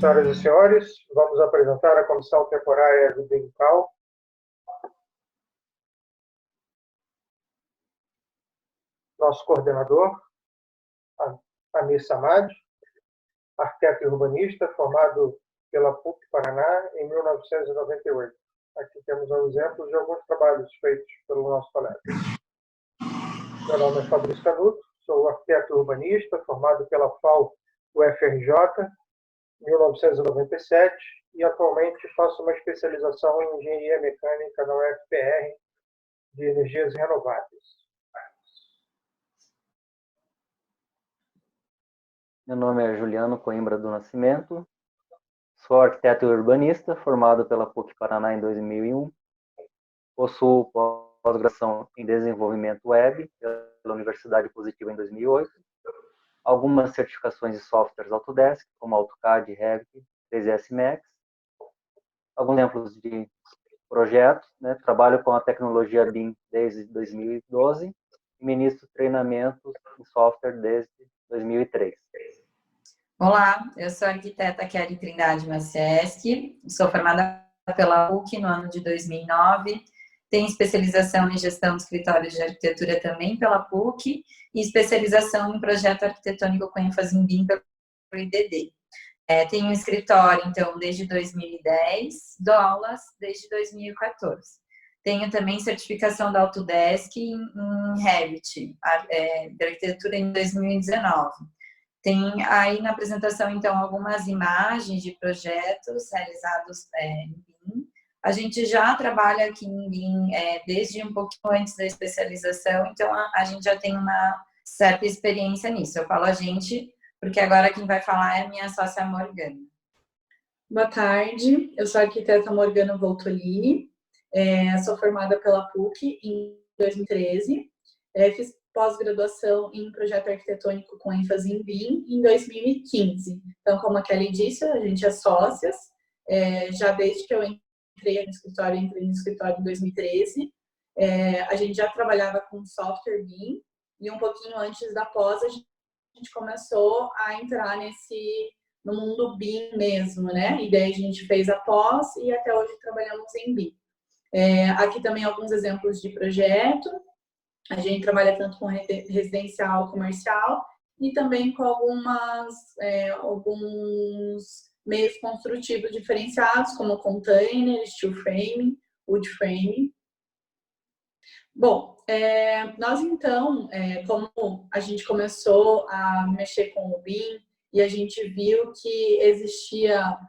Senhoras e senhores, vamos apresentar a Comissão Temporária do BIM-CAL. Nosso coordenador, Amir Samad, arquiteto e urbanista, formado pela PUC Paraná em 1998. Aqui temos um exemplo de alguns trabalhos feitos pelo nosso colega. Meu nome é Fabrício Canuto, sou arquiteto e urbanista, formado pela FAU-UFRJ, 1997, e atualmente faço uma especialização em engenharia mecânica na UFPR de energias renováveis. Meu nome é Juliano Coimbra do Nascimento, sou arquiteto e urbanista, formado pela PUC Paraná em 2001, possuo pós-graduação em desenvolvimento web pela Universidade Positiva em 2008, algumas certificações de softwares Autodesk, como AutoCAD, Revit, 3ds Max, alguns exemplos de projetos, né? Trabalho com a tecnologia BIM desde 2012 e ministro treinamentos em software desde 2003. Olá, eu sou a arquiteta Kelly Trindade Macieschi, sou formada pela PUC no ano de 2009, tenho especialização em gestão de escritórios de arquitetura também pela PUC e especialização em projeto arquitetônico com ênfase em BIM pelo IDD. Tenho um escritório, então, desde 2010, dou aulas desde 2014. Tenho também certificação da Autodesk em Revit, de arquitetura em 2019. Tem aí na apresentação, então, algumas imagens de projetos realizados em BIM. A gente já trabalha aqui em BIM desde um pouquinho antes da especialização, então a gente já tem uma certa experiência nisso. Eu falo a gente, porque agora quem vai falar é a minha sócia Morgana. Boa tarde, eu sou a arquiteta Morgana Voltolini, sou formada pela PUC em 2013, fiz pós-graduação em projeto arquitetônico com ênfase em BIM em 2015. Então, como a Kelly disse, a gente é sócias, já desde que eu entrei no escritório em 2013, a gente já trabalhava com software BIM e um pouquinho antes da pós a gente começou a entrar no mundo BIM mesmo, né? E daí a gente fez a pós e até hoje trabalhamos em BIM. Aqui também alguns exemplos de projeto. A gente trabalha tanto com residencial, comercial e também com alguns meios construtivos diferenciados, como container, steel frame, wood frame. Bom, nós então, como a gente começou a mexer com o BIM e a gente viu que existia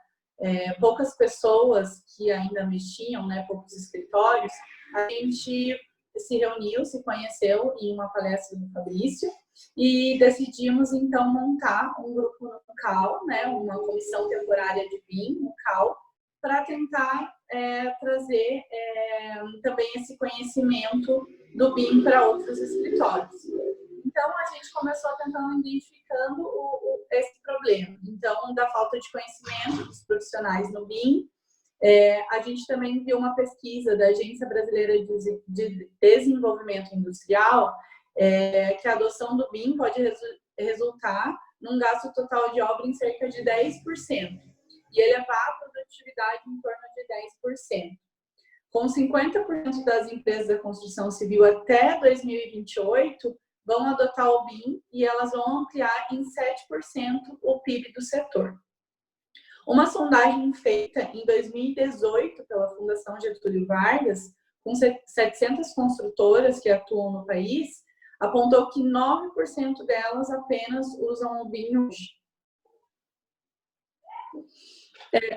poucas pessoas que ainda mexiam, né, poucos escritórios, a gente se reuniu, se conheceu em uma palestra do Fabrício e decidimos então montar um grupo no CAL, né, uma comissão temporária de BIM no CAL, para tentar trazer também esse conhecimento do BIM para outros escritórios. Então, a gente começou tentando identificando esse problema. Então, da falta de conhecimento dos profissionais no BIM, a gente também viu uma pesquisa da Agência Brasileira de Desenvolvimento Industrial que a adoção do BIM pode resultar num gasto total de obra em cerca de 10% e elevar a produtividade em torno de 10%. Com 50% das empresas da construção civil até 2028 vão adotar o BIM e elas vão ampliar em 7% o PIB do setor. Uma sondagem feita em 2018 pela Fundação Getúlio Vargas, com 700 construtoras que atuam no país, apontou que 9% delas apenas usam o BIM hoje.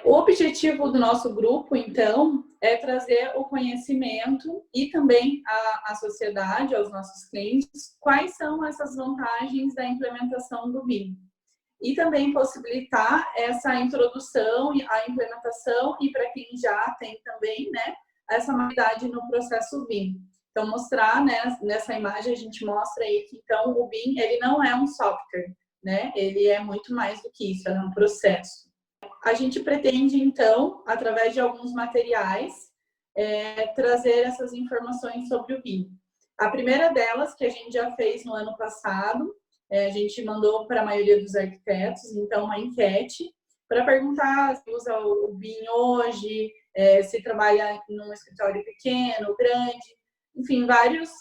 O objetivo do nosso grupo, então, é trazer o conhecimento e também à sociedade, aos nossos clientes, quais são essas vantagens da implementação do BIM. E também possibilitar essa introdução, a implementação e para quem já tem também, né, essa habilidade no processo BIM. Então, mostrar, né, nessa imagem a gente mostra aí que então o BIM, ele não é um software, né, ele é muito mais do que isso, é um processo. A gente pretende, então, através de alguns materiais, trazer essas informações sobre o BIM. A primeira delas, que a gente já fez no ano passado, a gente mandou para a maioria dos arquitetos, então, uma enquete para perguntar se usa o BIM hoje, se trabalha num escritório pequeno, grande, enfim, vários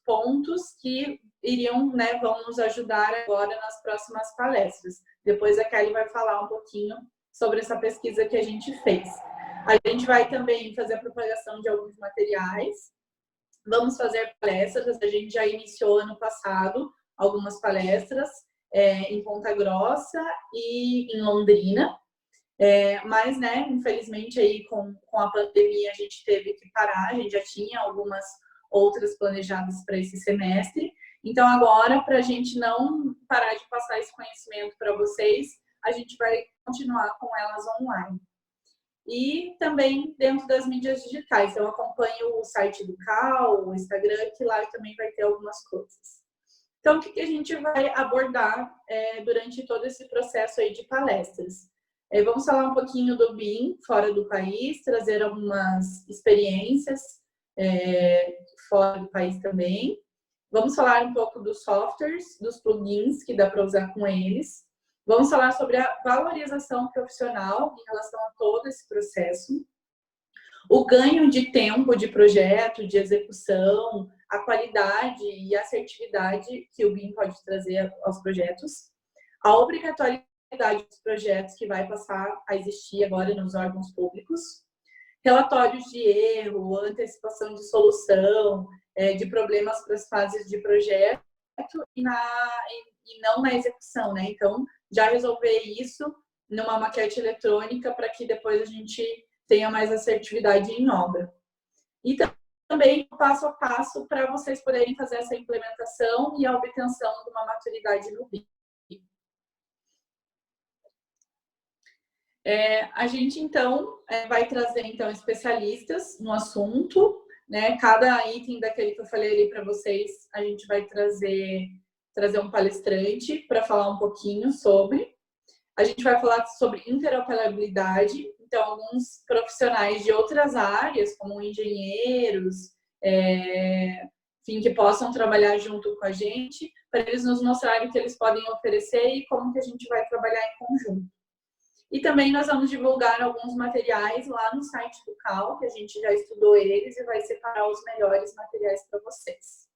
pontos que iriam, né, vão nos ajudar agora nas próximas palestras. Depois a Kelly vai falar um pouquinho sobre essa pesquisa que a gente fez. A gente vai também fazer a propagação de alguns materiais. Vamos fazer palestras, a gente já iniciou ano passado algumas palestras em Ponta Grossa e em Londrina, mas, né, infelizmente aí com a pandemia a gente teve que parar, a gente já tinha algumas outras planejadas para esse semestre, então agora, para a gente não parar de passar esse conhecimento para vocês, a gente vai continuar com elas online. E também dentro das mídias digitais. Então, eu acompanho o site do CAL, o Instagram, que lá também vai ter algumas coisas. Então, o que a gente vai abordar durante todo esse processo aí de palestras? Vamos falar um pouquinho do BIM fora do país, trazer algumas experiências fora do país também. Vamos falar um pouco dos softwares, dos plugins que dá para usar com eles. Vamos falar sobre a valorização profissional em relação a todo esse processo, o ganho de tempo de projeto, de execução, a qualidade e assertividade que o BIM pode trazer aos projetos, a obrigatoriedade dos projetos que vai passar a existir agora nos órgãos públicos, relatórios de erro, antecipação de solução, de problemas para as fases de projeto e não na execução, né? Então, já resolver isso numa maquete eletrônica para que depois a gente tenha mais assertividade em obra. E também passo a passo para vocês poderem fazer essa implementação e a obtenção de uma maturidade no BIM. A gente, então, vai trazer então especialistas no assunto, né? Cada item daquele que eu falei ali para vocês, a gente vai trazer um palestrante para falar um pouquinho sobre. A gente vai falar sobre interoperabilidade, então alguns profissionais de outras áreas, como engenheiros, enfim, que possam trabalhar junto com a gente, para eles nos mostrarem o que eles podem oferecer e como que a gente vai trabalhar em conjunto. E também nós vamos divulgar alguns materiais lá no site do CAL, que a gente já estudou eles e vai separar os melhores materiais para vocês.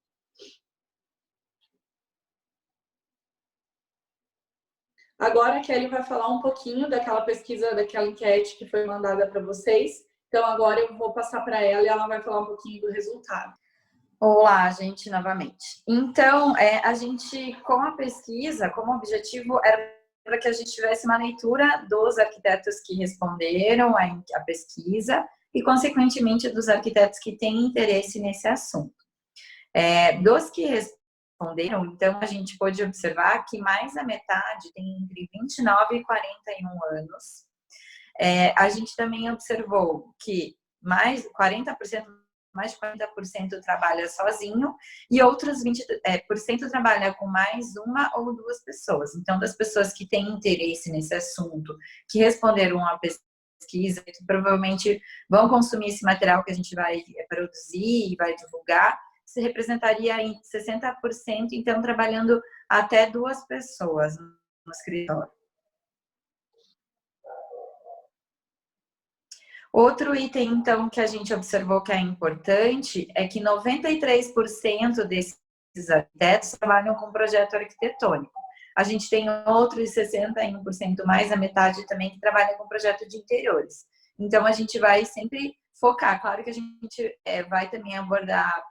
Agora a Kelly vai falar um pouquinho daquela pesquisa, daquela enquete que foi mandada para vocês. Então agora eu vou passar para ela e ela vai falar um pouquinho do resultado. Olá, gente, novamente. Então, a gente, com a pesquisa, como objetivo era para que a gente tivesse uma leitura dos arquitetos que responderam à pesquisa e, consequentemente, dos arquitetos que têm interesse nesse assunto. Dos que responderam, então, a gente pôde observar que mais da metade tem entre 29 e 41 anos. A gente também observou que mais de 40% trabalha sozinho e outros 20% trabalha com mais uma ou duas pessoas. Então, das pessoas que têm interesse nesse assunto, que responderam à pesquisa, que provavelmente vão consumir esse material que a gente vai produzir e vai divulgar, se representaria em 60%, então, trabalhando até duas pessoas no escritório. Outro item, então, que a gente observou que é importante é que 93% desses arquitetos trabalham com projeto arquitetônico. A gente tem outros 61%, mais a metade também, que trabalha com projeto de interiores. Então, a gente vai sempre focar. Claro que a gente vai também abordar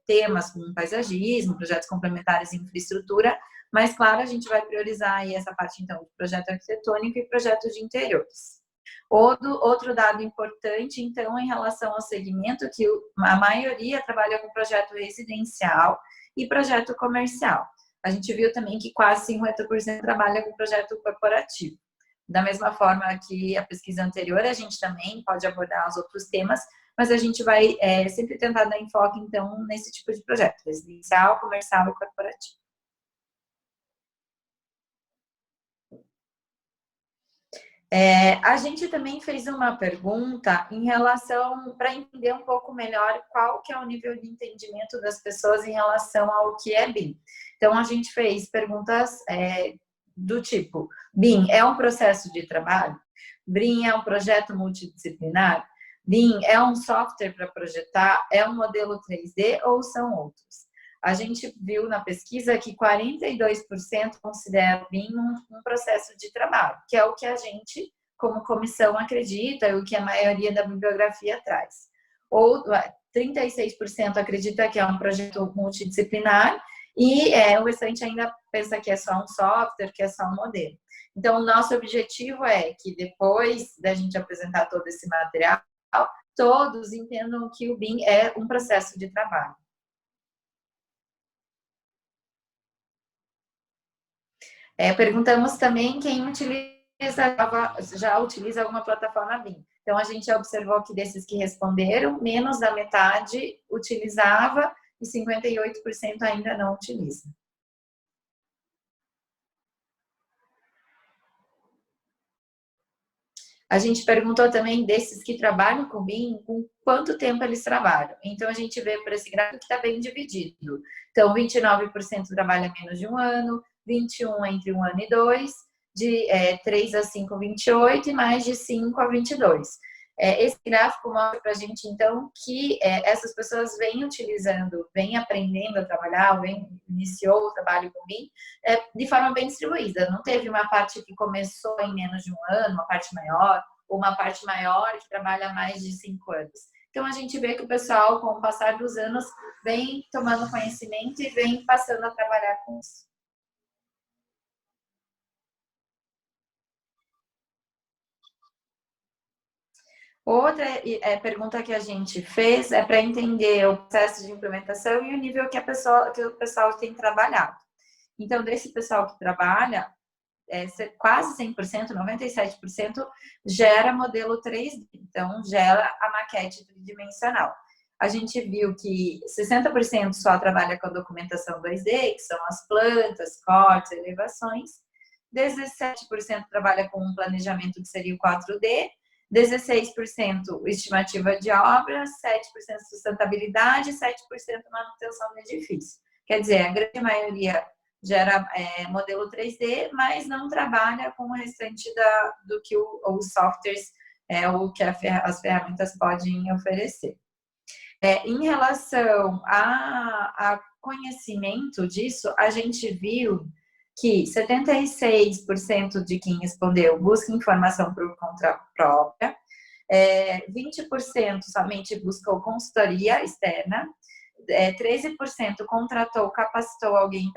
temas como paisagismo, projetos complementares em infraestrutura, mas, claro, a gente vai priorizar aí essa parte, então, de projeto arquitetônico e projeto de interiores. Outro dado importante, então, em relação ao segmento, que a maioria trabalha com projeto residencial e projeto comercial. A gente viu também que quase 50% trabalha com projeto corporativo. Da mesma forma que a pesquisa anterior, a gente também pode abordar os outros temas, mas a gente vai sempre tentar dar enfoque, então, nesse tipo de projeto, residencial, comercial e corporativo. A gente também fez uma pergunta em relação, para entender um pouco melhor qual que é o nível de entendimento das pessoas em relação ao que é BIM. Então, a gente fez perguntas do tipo, BIM é um processo de trabalho? BIM é um projeto multidisciplinar? BIM é um software para projetar? É um modelo 3D ou são outros? A gente viu na pesquisa que 42% considera BIM um processo de trabalho, que é o que a gente, como comissão, acredita e o que a maioria da bibliografia traz. Ou 36% acredita que é um projeto multidisciplinar e o restante ainda pensa que é só um software, que é só um modelo. Então, o nosso objetivo é que depois da gente apresentar todo esse material, todos entendam que o BIM é um processo de trabalho. Perguntamos também quem já utiliza alguma plataforma BIM. Então, a gente observou que desses que responderam, menos da metade utilizava e 58% ainda não utiliza. A gente perguntou também desses que trabalham com BIM, com quanto tempo eles trabalham. Então, a gente vê por esse gráfico que está bem dividido. Então, 29% trabalha menos de um ano, 21% entre 1 ano e 2, de 3 a 5, 28, e mais de 5 a 22. Esse gráfico mostra para a gente, então, que essas pessoas vêm utilizando, vêm aprendendo a trabalhar, iniciou o trabalho com BIM de forma bem distribuída. Não teve uma parte que começou em menos de um ano, uma parte maior, ou uma parte maior que trabalha mais de 5 anos. Então, a gente vê que o pessoal, com o passar dos anos, vem tomando conhecimento e vem passando a trabalhar com isso. Outra pergunta que a gente fez é para entender o processo de implementação e o nível que o pessoal tem trabalhado. Então, desse pessoal que trabalha, quase 100%, 97%, gera modelo 3D. Então, gera a maquete tridimensional. A gente viu que 60% só trabalha com a documentação 2D, que são as plantas, cortes, elevações. 17% trabalha com um planejamento que seria o 4D. 16% estimativa de obras, 7% sustentabilidade, 7% manutenção do edifício. Quer dizer, a grande maioria gera modelo 3D, mas não trabalha com o restante do que os softwares ou que as ferramentas podem oferecer. Em relação a conhecimento disso, a gente viu que 76% de quem respondeu busca informação por conta própria, 20% somente buscou consultoria externa, 13% contratou, capacitou alguém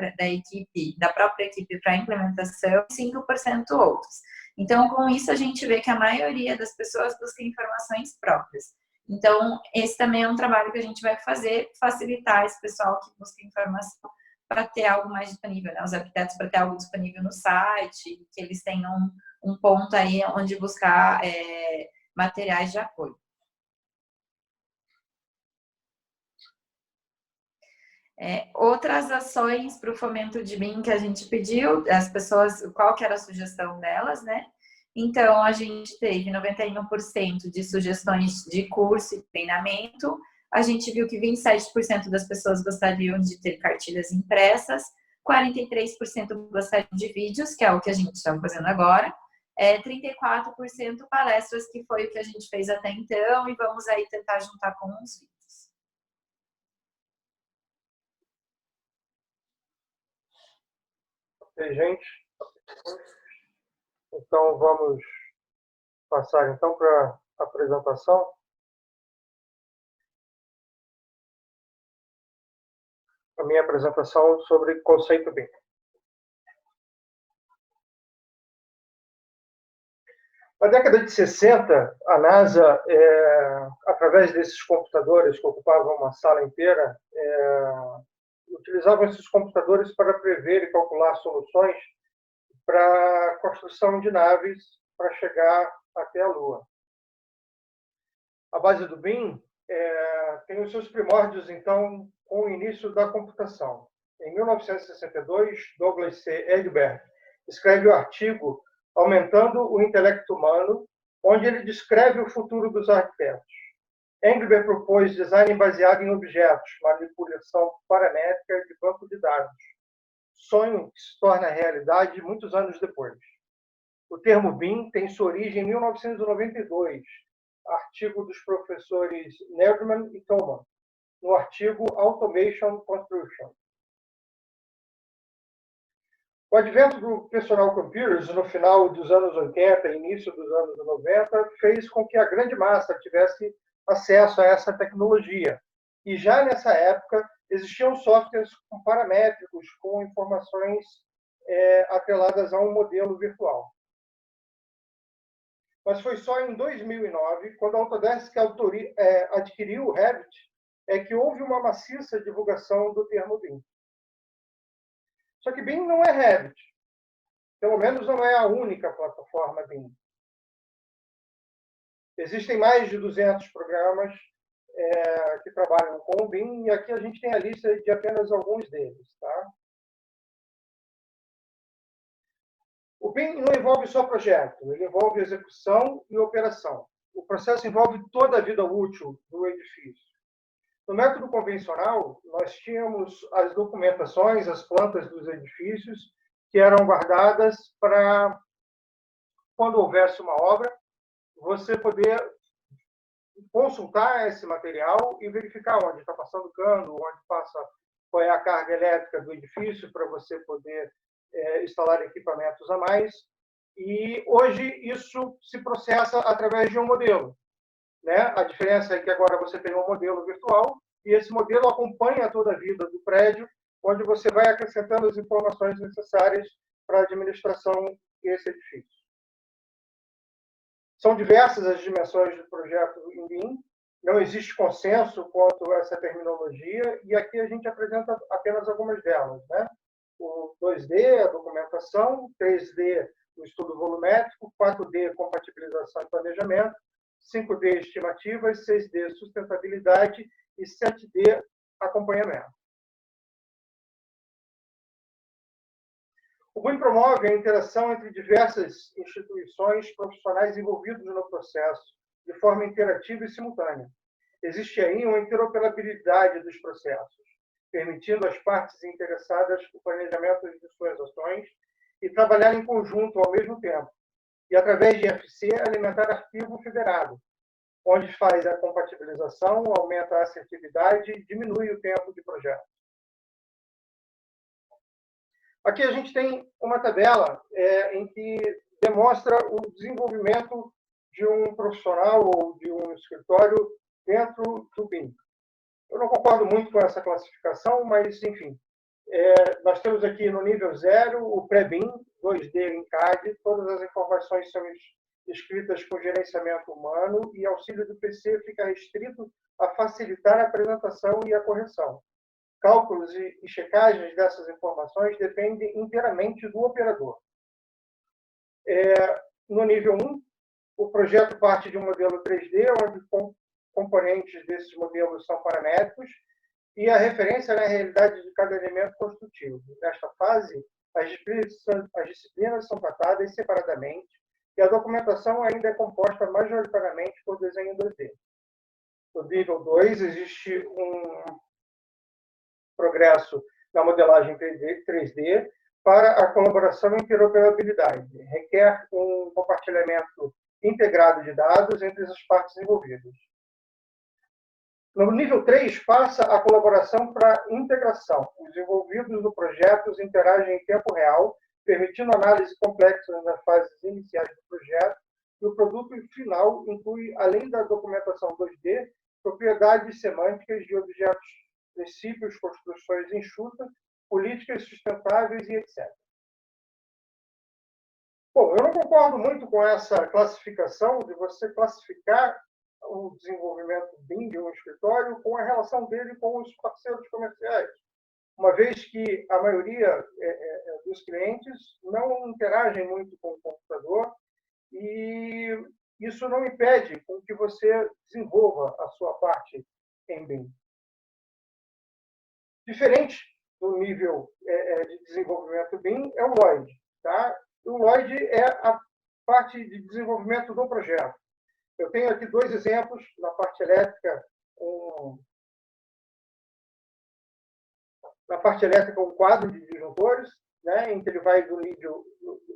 da própria equipe para implementação, 5% outros. Então, com isso, a gente vê que a maioria das pessoas busca informações próprias. Então, esse também é um trabalho que a gente vai fazer, facilitar esse pessoal que busca informação para ter algo mais disponível, né? Os arquitetos para ter algo disponível no site, que eles tenham um ponto aí onde buscar materiais de apoio. Outras ações para o fomento de BIM que a gente pediu, as pessoas, qual que era a sugestão delas, né? Então, a gente teve 91% de sugestões de curso e treinamento. A gente viu que 27% das pessoas gostariam de ter cartilhas impressas, 43% gostariam de vídeos, que é o que a gente está fazendo agora, 34% palestras, que foi o que a gente fez até então, e vamos aí tentar juntar com os vídeos. Ok, gente. Então, vamos passar então para a apresentação. A minha apresentação sobre conceito BIM. Na década de 60, a NASA, através desses computadores que ocupavam uma sala inteira, utilizavam esses computadores para prever e calcular soluções para a construção de naves para chegar até a Lua. A base do BIM tem os seus primórdios, então, com o início da computação. Em 1962, Douglas C. Egbert escreve o artigo Aumentando o Intelecto Humano, onde ele descreve o futuro dos arquitetos. Egbert propôs design baseado em objetos, manipulação paramétrica de banco de dados, sonho que se torna realidade muitos anos depois. O termo BIM tem sua origem em 1992, artigo dos professores Nerdman e Thoman, no artigo Automation Construction. O advento do personal computers no final dos anos 80 e início dos anos 90 fez com que a grande massa tivesse acesso a essa tecnologia. E já nessa época existiam softwares com paramétricos, com informações atreladas a um modelo virtual. Mas foi só em 2009, quando a Autodesk adquiriu o Revit, que houve uma maciça divulgação do termo BIM. Só que BIM não é Revit. Pelo menos não é a única plataforma BIM. Existem mais de 200 programas que trabalham com o BIM, e aqui a gente tem a lista de apenas alguns deles. Tá? O BIM não envolve só projeto, ele envolve execução e operação. O processo envolve toda a vida útil do edifício. No método convencional, nós tínhamos as documentações, as plantas dos edifícios, que eram guardadas para, quando houvesse uma obra, você poder consultar esse material e verificar onde está passando cano, onde passa, qual é a carga elétrica do edifício, para você poder instalar equipamentos a mais. E hoje isso se processa através de um modelo. Né? A diferença é que agora você tem um modelo virtual e esse modelo acompanha toda a vida do prédio, onde você vai acrescentando as informações necessárias para a administração desse edifício. São diversas as dimensões do projeto em BIM, não existe consenso quanto a essa terminologia, e aqui a gente apresenta apenas algumas delas. Né? O 2D, a documentação, 3D, o estudo volumétrico, 4D, compatibilização e planejamento, 5D, estimativas, 6D, sustentabilidade e 7D, acompanhamento. O BIM promove a interação entre diversas instituições profissionais envolvidas no processo, de forma interativa e simultânea. Existe aí uma interoperabilidade dos processos, permitindo às partes interessadas o planejamento de suas ações e trabalhar em conjunto ao mesmo tempo, e através de FC alimentar arquivo federado, onde faz a compatibilização, aumenta a assertividade e diminui o tempo de projeto. Aqui a gente tem uma tabela em que demonstra o desenvolvimento de um profissional ou de um escritório dentro do BIM. Eu não concordo muito com essa classificação, mas, enfim, nós temos aqui no nível 0 o pré-BIM, 2D em CAD, todas as informações são escritas com gerenciamento humano e auxílio do PC fica restrito a facilitar a apresentação e a correção. Cálculos e checagens dessas informações dependem inteiramente do operador. No nível 1, o projeto parte de um modelo 3D, onde componentes desses modelos são paramétricos, e a referência na realidade de cada elemento construtivo. Nesta fase, as disciplinas são tratadas separadamente, e a documentação ainda é composta majoritariamente por desenho 2D. No nível 2, existe um progresso na modelagem 3D para a colaboração e interoperabilidade. Requer um compartilhamento integrado de dados entre as partes envolvidas. No nível 3, passa a colaboração para integração. Os envolvidos no projeto interagem em tempo real, permitindo análise complexa nas fases iniciais do projeto, e o produto final inclui, além da documentação 2D, propriedades semânticas de objetos, princípios, construções enxutas, políticas sustentáveis e etc. Bom, eu não concordo muito com essa classificação de você classificar o desenvolvimento BIM de um escritório com a relação dele com os parceiros comerciais, uma vez que a maioria dos clientes não interagem muito com o computador e isso não impede com que você desenvolva a sua parte em BIM. Diferente do nível de desenvolvimento BIM é o LOID. Tá? O LOID é a parte de desenvolvimento do projeto. Eu tenho aqui dois exemplos na parte elétrica. Na parte elétrica, um quadro de disjuntor motores, né, em que ele vai do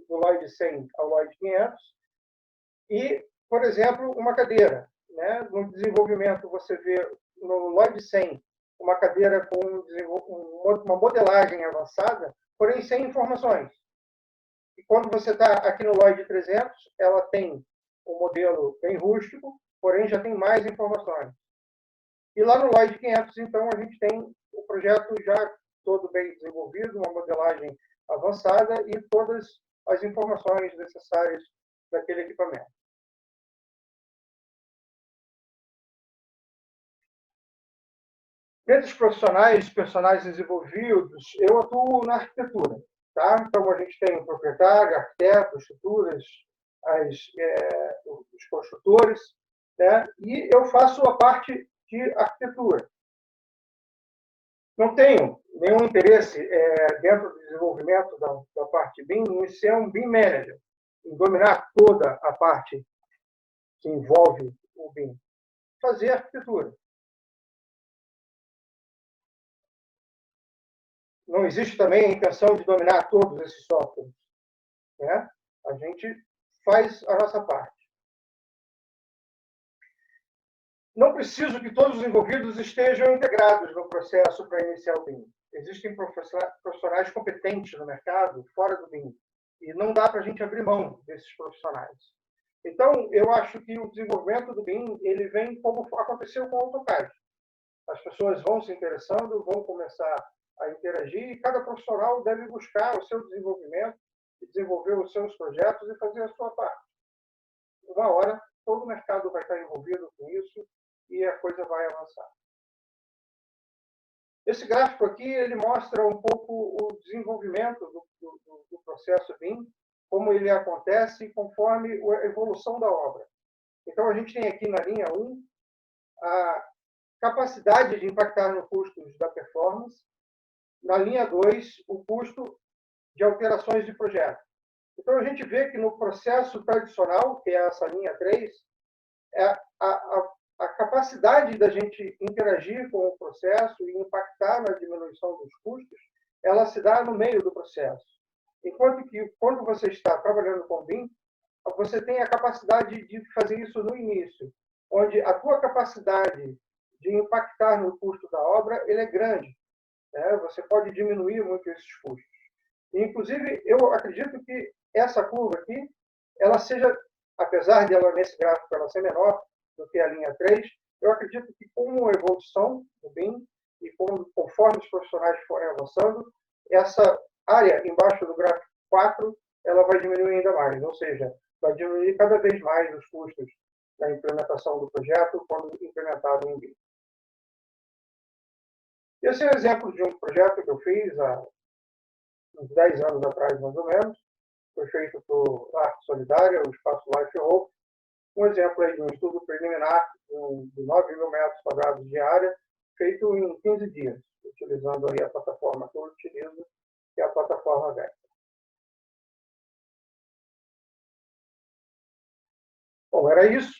Lloyd 100 ao Lloyd 500. E, por exemplo, uma cadeira. Né? No desenvolvimento, você vê no Lloyd 100 uma cadeira com uma modelagem avançada, porém sem informações. E quando você está aqui no Lloyd 300, ela tem um modelo bem rústico, porém já tem mais informações. E lá no Lloyd 500, então, a gente tem o projeto já todo bem desenvolvido, uma modelagem avançada e todas as informações necessárias daquele equipamento. Dentre os personagens desenvolvidos, eu atuo na arquitetura. Tá? Então, a gente tem o proprietário, arquiteto, estruturas, os construtores, né? E eu faço a parte de arquitetura. Não tenho nenhum interesse dentro do desenvolvimento da parte BIM em ser um BIM manager, em dominar toda a parte que envolve o BIM. Fazer arquitetura. Não existe também a intenção de dominar todos esses softwares. Né? A gente faz a nossa parte. Não preciso que todos os envolvidos estejam integrados no processo para iniciar o BIM. Existem profissionais competentes no mercado, fora do BIM, e não dá para a gente abrir mão desses profissionais. Então, eu acho que o desenvolvimento do BIM ele vem como aconteceu com o AutoCAD. As pessoas vão se interessando, vão começar a interagir, e cada profissional deve buscar o seu desenvolvimento, desenvolver os seus projetos e fazer a sua parte. Uma hora, todo o mercado vai estar envolvido com isso e a coisa vai avançar. Esse gráfico aqui ele mostra um pouco o desenvolvimento do processo BIM, como ele acontece conforme a evolução da obra. Então, a gente tem aqui na linha 1 a capacidade de impactar no custo da performance, na linha 2, o custo de alterações de projeto. Então, a gente vê que no processo tradicional, que é essa linha 3, a capacidade da gente interagir com o processo e impactar na diminuição dos custos, ela se dá no meio do processo. Enquanto que, quando você está trabalhando com BIM, você tem a capacidade de fazer isso no início, onde a tua capacidade de impactar no custo da obra ele é grande. Né? Você pode diminuir muito esses custos. E, inclusive, eu acredito que essa curva aqui, ela seja, apesar de ela nesse gráfico ela ser menor do que a linha 3, eu acredito que com a evolução do BIM e conforme os profissionais forem avançando, essa área embaixo do gráfico 4, ela vai diminuir ainda mais, ou seja, vai diminuir cada vez mais os custos da implementação do projeto quando implementado em BIM. Esse é um exemplo de um projeto que eu fiz há uns 10 anos atrás, mais ou menos. Foi feito por Arte Solidária, o Espaço Life Hope. Um exemplo aí de um estudo preliminar de 9 mil metros quadrados de área, feito em 15 dias, utilizando aí a plataforma que eu utilizo, que é a plataforma Vector. Bom, era isso.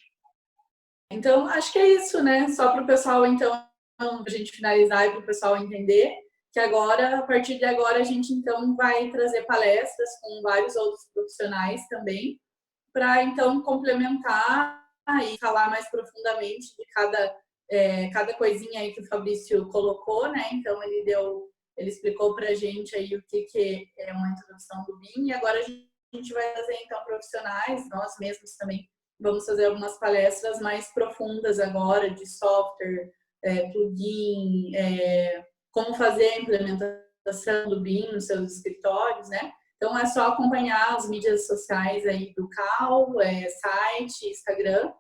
Então, acho que é isso, né? Só para o pessoal, então, para a gente finalizar e para o pessoal entender que agora, a partir de agora, a gente, então, vai trazer palestras com vários outros profissionais também, para, então, complementar e falar mais profundamente de cada coisinha aí que o Fabrício colocou, né? Então, ele explicou para a gente aí o que é uma introdução do BIM, e agora a gente vai trazer, então, profissionais, nós mesmos também vamos fazer algumas palestras mais profundas agora, de software, plugin, como fazer a implementação do BIM nos seus escritórios, né? Então, é só acompanhar as mídias sociais aí do CAL, site, Instagram,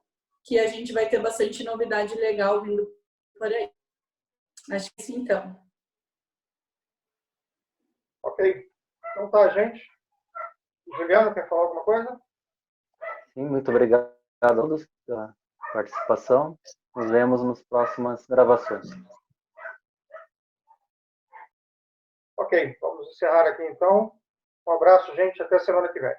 que a gente vai ter bastante novidade legal vindo por aí. Acho que sim, então. Ok. Então tá, gente. Juliano, quer falar alguma coisa? Sim, muito obrigado a todos pela participação. Nos vemos nas próximas gravações. Ok, vamos encerrar aqui então. Um abraço, gente. Até semana que vem.